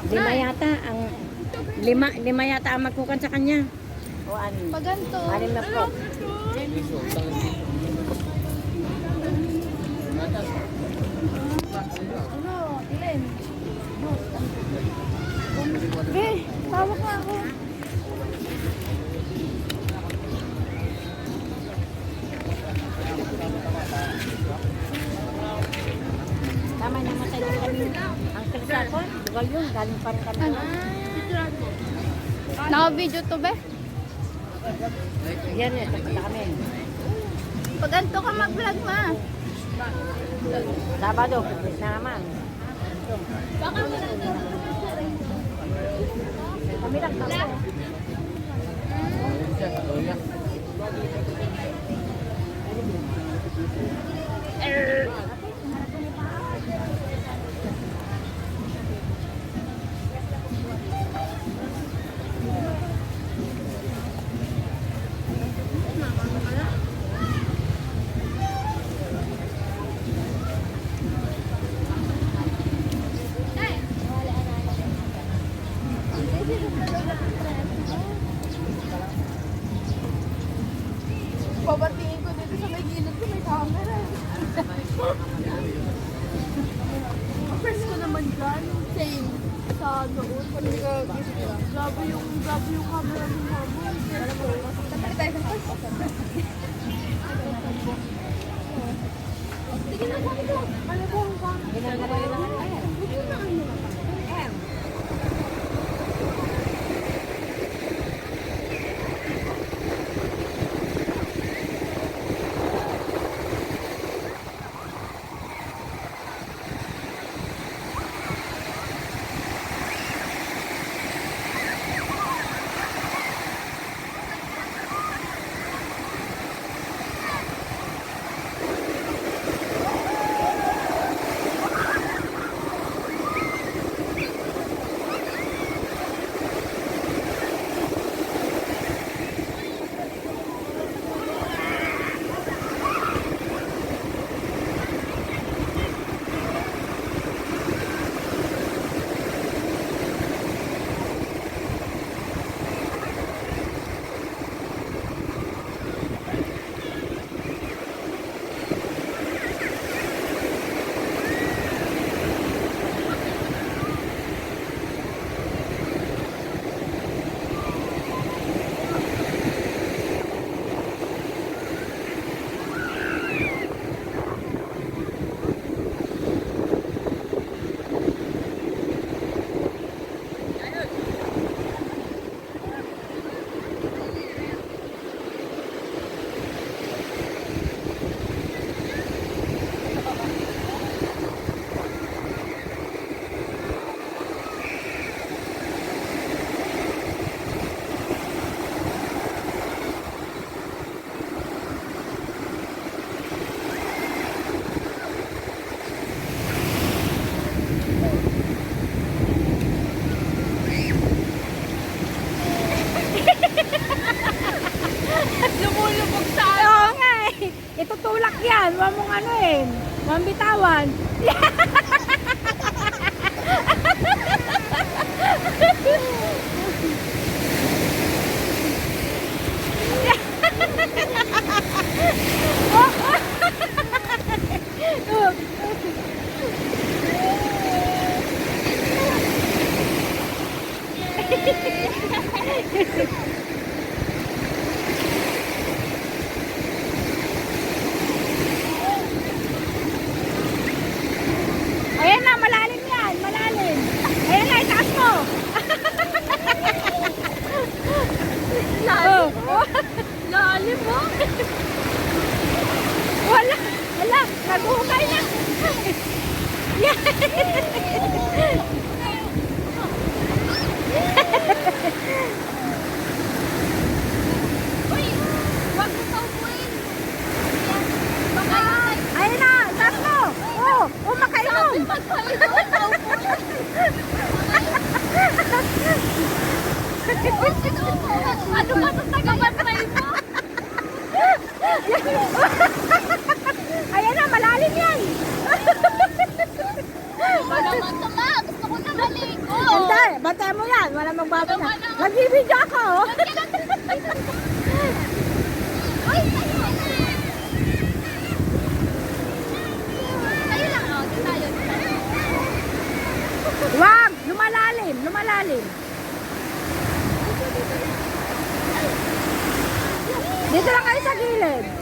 Lima yata ang magkukan sa kanya. O anim. Pag ganito. Anim na po. Ano? Ilan? Be, tawag na ako. Tama na matay na kami. Ang krisapon, dugal yun. Galing pa rin kami. Naka-video to, be. Yan, tapos na kami. Pag ganito ka mag-vlog, ma. Sabado, pagkis na naman. Kami lang kami. Babatingin ko dito sa may gilid ko, may camera. First ko naman dyan, same. Sa noon, pag nag-gisip ka. Grabe yung camera ng mama. Alam mo, tatali tayo sa first. Sige na, kami ko. Ano po ang camera? Ginagawa yun naman. Hindi na ano. Lumulubog sa ano. Oo nga eh. Itutulak yan. Huwag mong ano eh. Huwag bitawan. Ayan na, malalim yan. Malalim. Ayan na, itaas mo. Lalim mo? Lalim mo? Wala. Wala. Naguhukay na. Uy! Wag mo saupuin! Ayan na, itaas mo. Oo, makainom. Sabi magpainom, saupuin! Ano ba ito taga-bantay mo? Ayan na, malalim yan. Walang malalim. Dito lang kayo sa gilid.